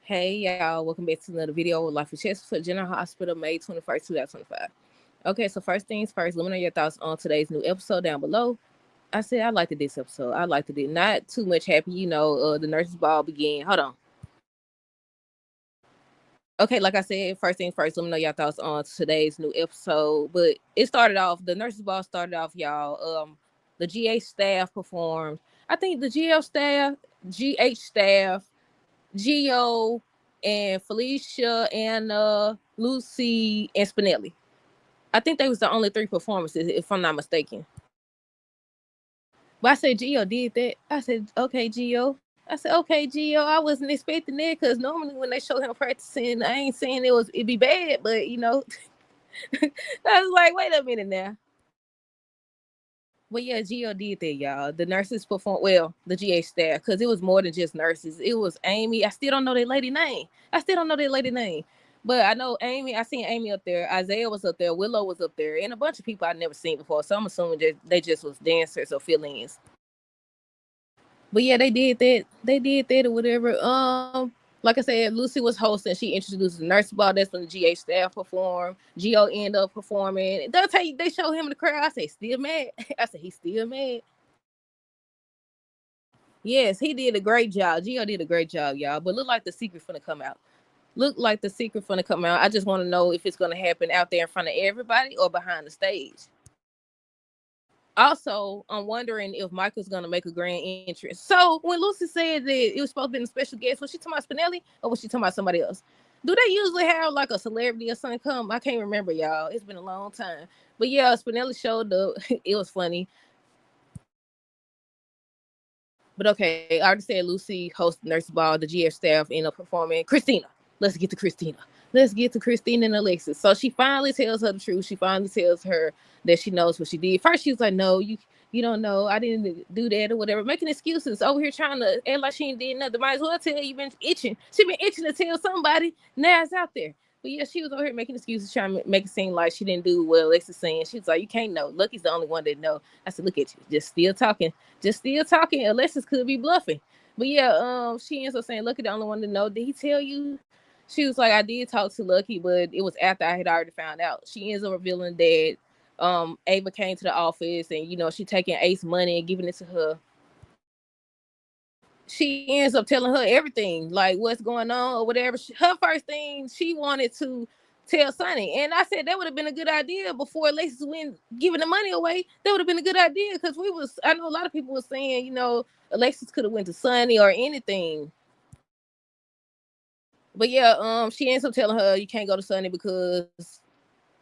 Hey y'all, welcome back to another video with Life of Chesterfield General Hospital, May 21st, 2025. Okay, so first things first, let me know your thoughts on today's new episode down below. I said I liked this episode. I liked it. Not too much happy, the nurses ball began. Hold on. Okay, like I said, first things first, let me know your thoughts on today's new episode. But it started off, the nurses ball started off, y'all. The GH staff performed. I think the GH staff, Gio, and Felicia and Lucy and Spinelli. I think they was the only three performances, if I'm not mistaken. But I said Gio did that. I said, okay, Gio. I said, okay, Gio. I wasn't expecting that because normally when they show him practicing, I ain't saying it'd be bad, but I was like, wait a minute now. But yeah, Gio did that, y'all. The nurses performed well, the GA staff, because it was more than just nurses. It was Amy. I still don't know that lady name. But I know Amy. I seen Amy up there. Isaiah was up there. Willow was up there, and a bunch of people I'd never seen before. So I'm assuming that they just was dancers or fill-ins. But yeah, they did that. They did that or whatever. Like I said, Lucy was hosting. She introduced the nurse ball. That's when the GA staff performed. Gio ended up performing. They'll tell you they show him in the crowd. I say, still mad. I said, he's still mad. Yes, he did a great job. Gio did a great job, y'all. But look like the secret finna come out. I just want to know if it's gonna happen out there in front of everybody or behind the stage. Also, I'm wondering if Michael's gonna make a grand entrance. So when Lucy said that it was supposed to be a special guest, was she talking about Spinelli or was she talking about somebody else? Do they usually have like a celebrity or something come? I can't remember, y'all. It's been a long time. But yeah, Spinelli showed up. It was funny. But okay, I already said Lucy hosted Nurse Ball, the GF staff ended up performing. Christina. Let's get to Christina. Let's get to Christina and Alexis. So she finally tells her the truth. She finally tells her that she knows what she did. First, she was like, no, you don't know. I didn't do that or whatever. Making excuses over here trying to act like she did nothing. Might as well tell you been itching. She been itching to tell somebody. Now it's out there. But yeah, she was over here making excuses, trying to make it seem like she didn't do what Alexis saying. She was like, you can't know. Lucky's the only one that know. I said, look at you. Just still talking. Alexis could be bluffing. But yeah, she ends up saying Lucky the only one to know. Did he tell you? She was like, I did talk to Lucky, but it was after I had already found out. She ends up revealing that Ava came to the office and she taking Ace money and giving it to her. She ends up telling her everything, like what's going on or whatever. Her first thing, she wanted to tell Sonny. And I said that would have been a good idea before Alexis went giving the money away. That would have been a good idea because I know a lot of people were saying, Alexis could have went to Sonny or anything. But yeah, she ends up telling her you can't go to Sonny because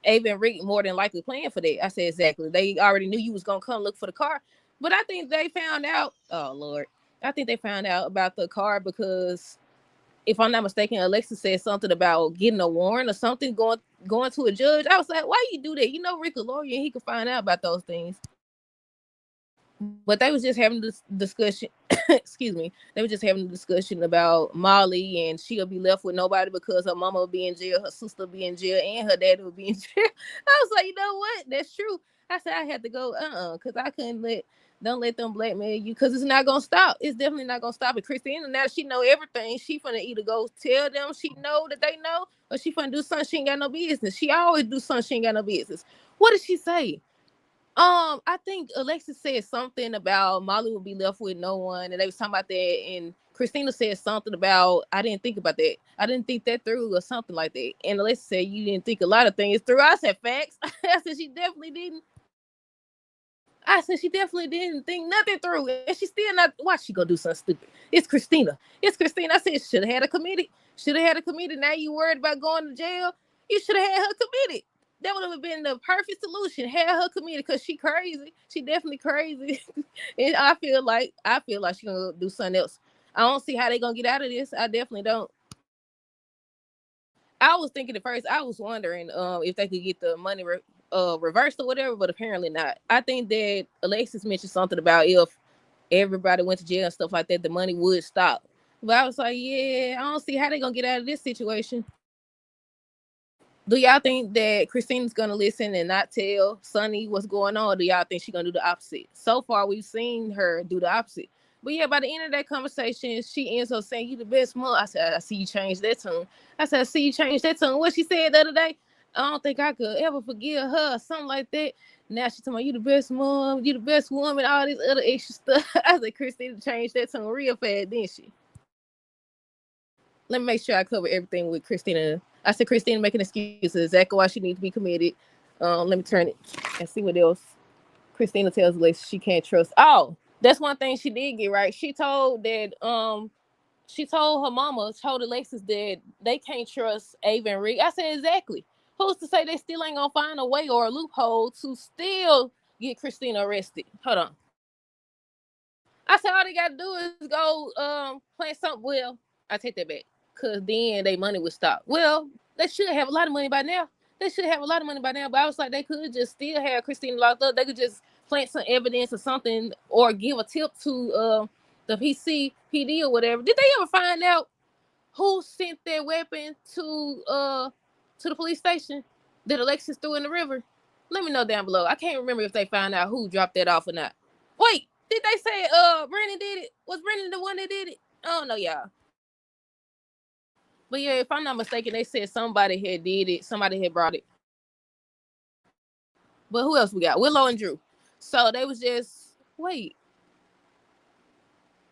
Ava and Rick more than likely playing for that. I said exactly. They already knew you was gonna come look for the car. But I think they found out, oh Lord. I think they found out about the car because if I'm not mistaken, Alexis said something about getting a warrant or something going to a judge. I was like, why you do that? Rick a lawyer and he could find out about those things. But they was just having this discussion. Excuse me. They were just having a discussion about Molly and she'll be left with nobody because her mama will be in jail, her sister will be in jail, and her daddy will be in jail. I was like, you know what? That's true. I said I had to go, because I couldn't don't let them blackmail you because it's not gonna stop. It's definitely not gonna stop. And Christina, now she know everything. She finna either go tell them she know that they know, or she finna do something she ain't got no business. She always do something she ain't got no business. What did she say? I think Alexis said something about Molly would be left with no one, and they was talking about that. And Christina said something about I didn't think about that. I didn't think that through, or something like that. And Alexis said you didn't think a lot of things through. I said facts. I said she definitely didn't. I said she definitely didn't think nothing through, and she still not. Why she gonna do something stupid? It's Christina. It's Christina. I said should have had a committee. Should have had a committee. Now you worried about going to jail? You should have had her committed. That would have been the perfect solution. Have her committed because she crazy. She definitely crazy, and I feel like she gonna do something else. I don't see how they gonna get out of this. I definitely don't. I was thinking at first, I was wondering if they could get the money reversed or whatever, but apparently not. I think that Alexis mentioned something about if everybody went to jail and stuff like that, the money would stop. But I was like, yeah, I don't see how they gonna get out of this situation. Do y'all think that Christina's gonna listen and not tell Sonny what's going on? Or do y'all think she's gonna do the opposite? So far, we've seen her do the opposite. But yeah, by the end of that conversation, she ends up saying, "You the best mom." I said, "I see you change that tune." I said, "I see you change that tune." What she said the other day, I don't think I could ever forgive her or something like that. Now she talking about you the best mom, you the best woman, all this other extra stuff. I said, Christina changed that tune real fast, didn't she? Let me make sure I cover everything with Christina. I said Christina making excuses, exactly why she needs to be committed. Let me turn it and see what else. Christina tells Lex she can't trust. Oh, that's one thing she did get right. She told her mama, told Alexis that they can't trust Ava and Rick. I said exactly. Who's to say they still ain't gonna find a way or a loophole to still get Christina arrested? Hold on. I said all they gotta do is go plant something. Well, I take that back. Cause then their money would stop. Well, they should have a lot of money by now. They should have a lot of money by now. But I was like, they could just still have Christina locked up. They could just plant some evidence or something, or give a tip to the PCPD or whatever. Did they ever find out who sent their weapon to the police station that Alexis threw in the river? Let me know down below. I can't remember if they found out who dropped that off or not. Wait, did they say Brandon did it? Was Brandon the one that did it? I don't know, y'all. But yeah, if I'm not mistaken, they said somebody had did it. Somebody had brought it. But who else we got? Willow and Drew. So they was just wait.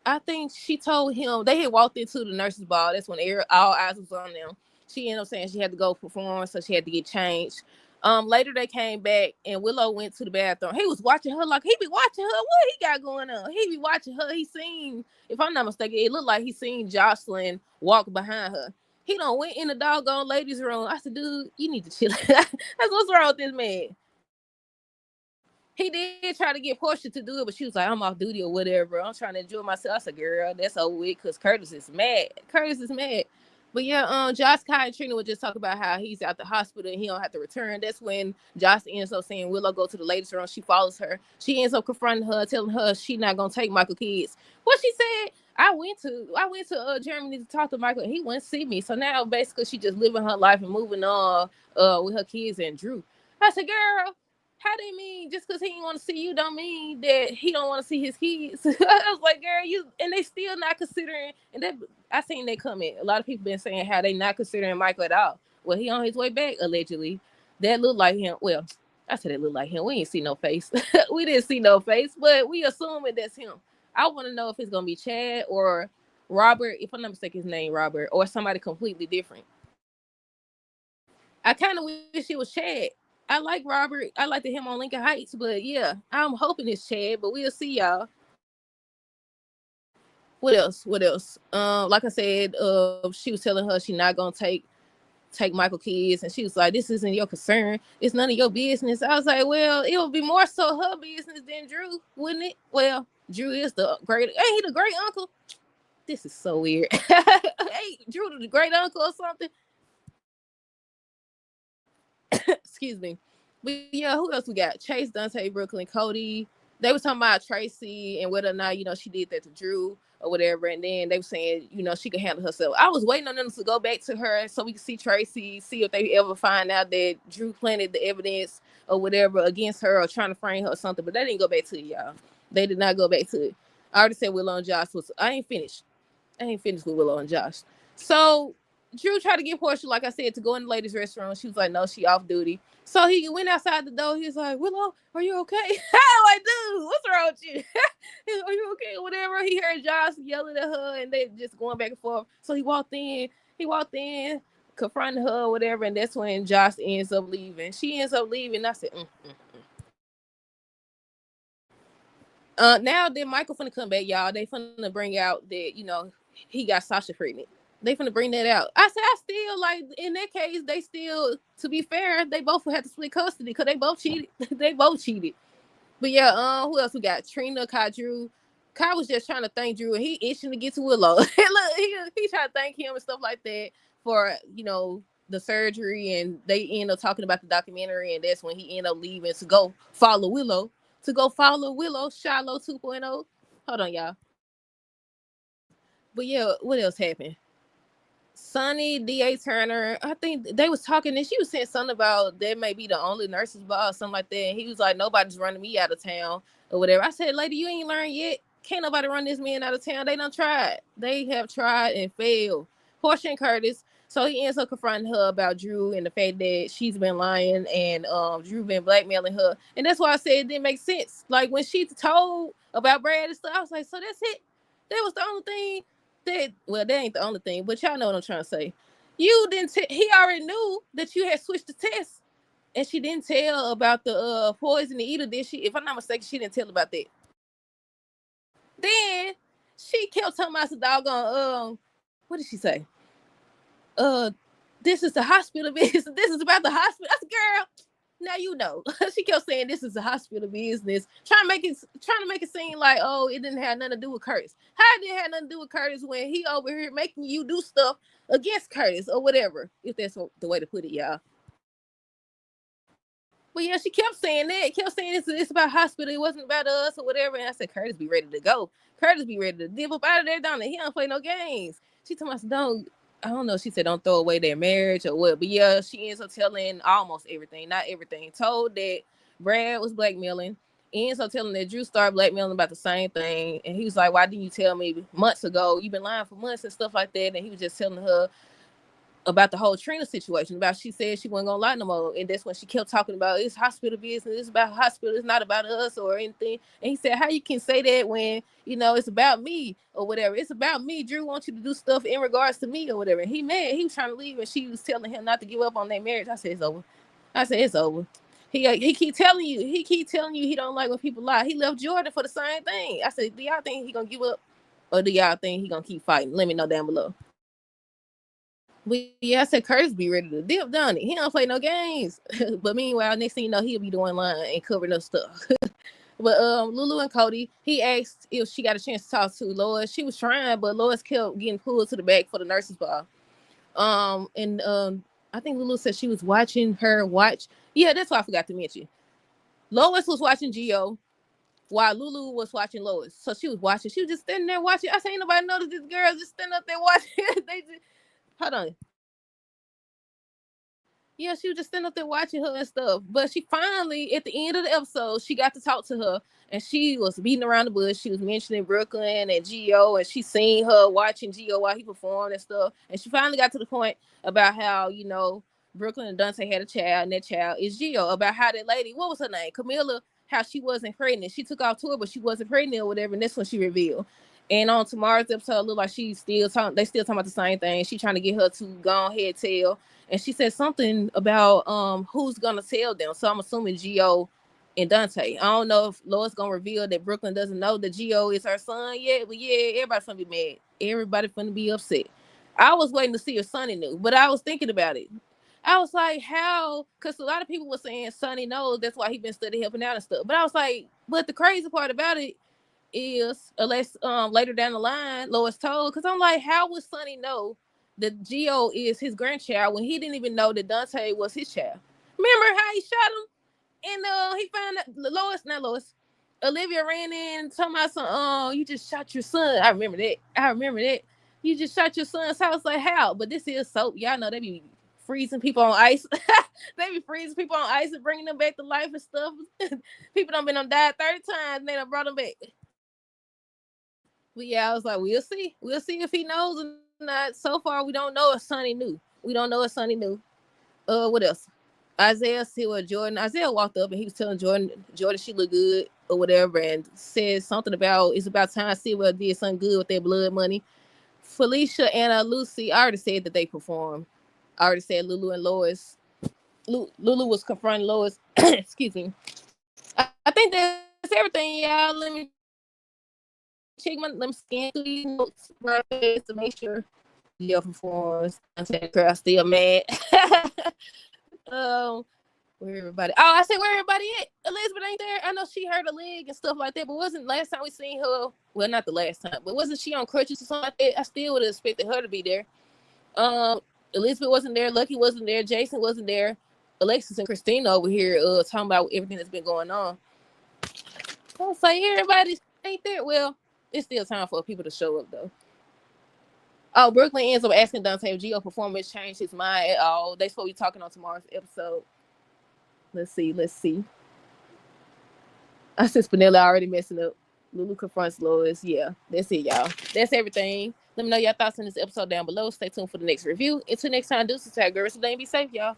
I think she told him they had walked into the nurses' ball. That's when all eyes was on them. She ended up saying she had to go perform, so she had to get changed. Later they came back and Willow went to the bathroom. He was watching her like he be watching her. What he got going on? He be watching her. He seen, if I'm not mistaken, it looked like he seen Jocelyn walk behind her. He done went in the doggone ladies' room. I said, dude, you need to chill. That's what's wrong with this man. He did try to get Portia to do it, but she was like, I'm off duty or whatever. I'm trying to enjoy myself. I said, girl, that's over with because Curtis is mad. Curtis is mad. But yeah, Josh, Kai, and Trina would just talk about how he's out the hospital and he don't have to return. That's when Josh ends up saying, Willow, go to the ladies' room. She follows her. She ends up confronting her, telling her she not gonna take Michael kids. What she said, I went to Germany to talk to Michael and he wouldn't see me. So now basically she just living her life and moving on with her kids and Drew. I said, girl, how they mean just because he didn't want to see you don't mean that he don't want to see his kids? I was like, girl, you, and they still not considering. And that I seen that comment. A lot of people been saying how they not considering Michael at all. Well, he on his way back allegedly. That looked like him. Well, I said it looked like him. We didn't see no face. We didn't see no face, but we assuming that's him. I want to know if it's gonna be Chad or Robert. If I'm not mistaken, his name Robert or somebody completely different. I kind of wish it was Chad. I like Robert. I like him on Lincoln Heights, but yeah, I'm hoping it's Chad, but we'll see, y'all. What else? What else? Like I said, she was telling her she not gonna take Michael kids, and she was like, "This isn't your concern. It's none of your business." I was like, "Well, it would be more so her business than Drew, wouldn't it?" Well, Drew is the great. Ain't he the great uncle? This is so weird. Hey, Drew the great uncle or something. Excuse me. But yeah, who else we got? Chase, Dante, Brooklyn, Cody. They was talking about Tracy and whether or not, she did that to Drew or whatever. And then they were saying, she could handle herself. I was waiting on them to go back to her so we could see Tracy, see if they ever find out that Drew planted the evidence or whatever against her or trying to frame her or something. But they didn't go back to it, y'all. They did not go back to it. I already said Willow and Josh was, I ain't finished with Willow and Josh. So Drew tried to get Portia, like I said, to go in the ladies' restroom. She was like, no, she off duty. So he went outside the door. He was like, Willow, are you okay? I'm like, dude, what's wrong with you? Are you okay? Whatever. He heard Josh yelling at her and they just going back and forth. So he walked in, confronted her or whatever. And that's when Josh ends up leaving. She ends up leaving. I said, Now then Michael finna come back, y'all. They finna bring out that, he got Sasha pregnant. They finna bring that out. I said, I still like in that case, they still, to be fair, they both would have to split custody because they both cheated. They both cheated. But yeah, who else we got? Trina, Kai, Drew. Kai was just trying to thank Drew and he itching to get to Willow. Look, he trying to thank him and stuff like that for, the surgery, and they end up talking about the documentary, and that's when he ended up leaving to go follow Willow. Shiloh 2.0. Hold on, y'all. But yeah, what else happened? Sonny, D.A. Turner, I think they was talking and she was saying something about that may be the only nurse's ball or something like that. And he was like, nobody's running me out of town or whatever. I said, lady, you ain't learned yet. can't nobody run this man out of town. They done tried. They have tried and failed. Portia and Curtis. So he ends up confronting her about Drew and the fact that she's been lying and Drew been blackmailing her. And that's why I said it didn't make sense. Like when she told about Brad and stuff, I was like, so that's it. That was the only thing that ain't the only thing, but y'all know what I'm trying to say. You didn't he already knew that you had switched the test. And she didn't tell about the poison either, did she? If I'm not mistaken, she didn't tell about that. Then she kept talking about the doggone what did she say? This is the hospital business. This is about the hospital. That's girl. Now you know. She kept saying this is a hospital business, trying to make it seem like, oh, it didn't have nothing to do with Curtis. How did it have nothing to do with Curtis when he over here making you do stuff against Curtis or whatever? If that's the way to put it, y'all. But yeah, she kept saying that. Kept saying it's about hospital. It wasn't about us or whatever. And I said, Curtis be ready to go. Curtis be ready to dip up out of there, don't he? He don't play no games. She told us, I don't know. She said, don't throw away their marriage or what. But yeah, she ends up telling almost everything. Not everything. Told that Brad was blackmailing. Ends up telling that Drew started blackmailing about the same thing. And he was like, why didn't you tell me months ago? You've been lying for months and stuff like that. And he was just telling her about the whole Trina situation, about she said she wasn't gonna lie no more, and that's when she kept talking about it's hospital business, it's about hospital, it's not about us or anything. And he said, how you can say that when it's about me or whatever? It's about me. Drew wants you to do stuff in regards to me or whatever. And he mad, he was trying to leave, and she was telling him not to give up on their marriage. I said it's over. It's over. He keep telling you he don't like when people lie. He left Jordan for the same thing. I said, do y'all think he gonna give up, or do y'all think he gonna keep fighting? Let me know down below. But yeah, I said Curtis be ready to dip, don't he? He don't play no games. But meanwhile, next thing you know, he'll be doing line and covering up stuff. But Lulu and Cody, he asked if she got a chance to talk to Lois. She was trying, but Lois kept getting pulled to the back for the nurses ball. And I think Lulu said she was watching her watch. Yeah, that's what I forgot to mention. Lois was watching Gio while Lulu was watching Lois. So she was watching. She was just standing there watching. I said, ain't nobody noticed this girl just standing up there watching. They just hold on. Yeah, she was just standing up there watching her and stuff. But she finally, at the end of the episode, she got to talk to her. And she was beating around the bush. She was mentioning Brooklyn and Gio. And she seen her watching Gio while he performed and stuff. And she finally got to the point about how, Brooklyn and Dante had a child. And that child is Gio. About how that lady, what was her name? Camilla, how she wasn't pregnant. She took off tour, but she wasn't pregnant or whatever. And that's when she revealed. And on tomorrow's episode, it looked like they still talking about the same thing. She trying to get her to go ahead tell. And she said something about who's gonna tell them. So I'm assuming Gio and Dante. I don't know if Lois gonna reveal that Brooklyn doesn't know that Gio is her son yet. But yeah, everybody's gonna be mad. Everybody's gonna be upset. I was waiting to see if Sonny knew, but I was thinking about it. I was like, how? Because a lot of people were saying Sonny knows. That's why he been studying helping out and stuff. But I was like, but the crazy part about it is, unless later down the line, Lois told, because I'm like, how would Sonny know that Gio is his grandchild when he didn't even know that Dante was his child? Remember how he shot him? And he found out Olivia ran in talking about some, you just shot your son. I remember that. You just shot your son's house. Like, how? But this is soap. Y'all know they be freezing people on ice. They be freezing people on ice and bringing them back to life and stuff. People done died 30 times and they done brought them back. But yeah, I was like, we'll see. We'll see if he knows or not. So far, we don't know if Sonny knew. What else? Isaiah see what Jordan. Isaiah walked up and he was telling Jordan she looked good or whatever, and said something about it's about time Sylvia did something good with their blood money. Felicia and Lucy, I already said that they performed. I already said Lulu and Lois. Lulu was confronting Lois. Excuse me. I think that's everything, y'all. Let me scan through these notes to make sure Gio performs. I'm saying the crowd still mad. Where everybody? Oh, I said where everybody at? Elizabeth ain't there. I know she hurt her leg and stuff like that, but wasn't last time we seen her? Well, not the last time, but wasn't she on crutches or something like that? I still would have expected her to be there. Elizabeth wasn't there. Lucky wasn't there. Jason wasn't there. Alexis and Christina over here talking about everything that's been going on. I was like, everybody ain't there. Well, it's still time for people to show up though. Oh, Brooklyn ends up asking Dante if Gio performance changed his mind at all. They supposed to be talking on tomorrow's episode. Let's see. I said Spinella already messing up. Lulu confronts Lois. Yeah, that's it, y'all. That's everything. Let me know your thoughts on this episode down below. Stay tuned for the next review. Until next time, deuces, tag girls today and be safe, y'all.